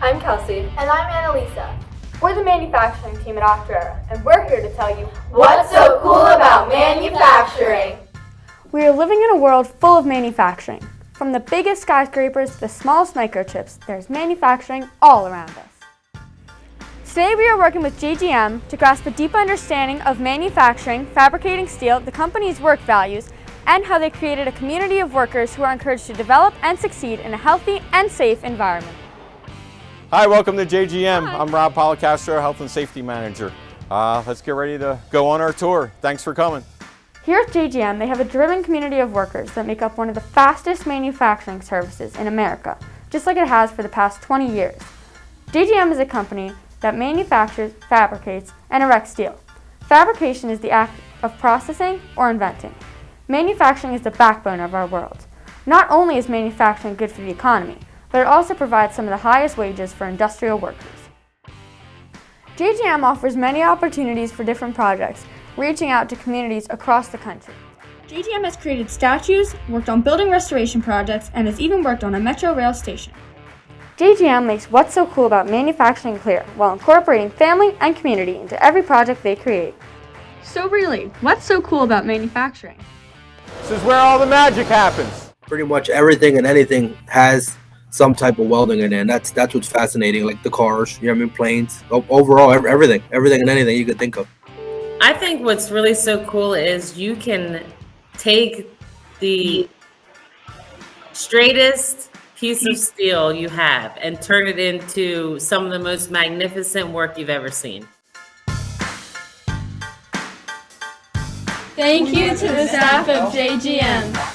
I'm Kelsey. And I'm Annalisa. We're the manufacturing team at Octorara, and we're here to tell you what's so cool about manufacturing. We are living in a world full of manufacturing. From the biggest skyscrapers to the smallest microchips, there's manufacturing all around us. Today we are working with JGM to grasp a deep understanding of manufacturing, fabricating steel, the company's work values, and how they created a community of workers who are encouraged to develop and succeed in a healthy and safe environment. Hi, welcome to JGM. Hi. I'm Rob Policastro, Health and Safety Manager. Let's get ready to go on our tour. Thanks for coming. Here at JGM, they have a driven community of workers that make up one of the fastest manufacturing services in America, just like it has for the past 20 years. JGM is a company that manufactures, fabricates, and erects steel. Fabrication is the act of processing or inventing. Manufacturing is the backbone of our world. Not only is manufacturing good for the economy, but it also provides some of the highest wages for industrial workers. JGM offers many opportunities for different projects, reaching out to communities across the country. JGM has created statues, worked on building restoration projects, and has even worked on a metro rail station. JGM makes what's so cool about manufacturing clear while incorporating family and community into every project they create. So really, what's so cool about manufacturing? This is where all the magic happens. Pretty much everything and anything has some type of welding in it, and that's what's fascinating, like the cars, you know what I mean, planes, overall, everything and anything you could think of. I think what's really so cool is you can take the straightest piece of steel you have and turn it into some of the most magnificent work you've ever seen. Thank you to the staff of JGM.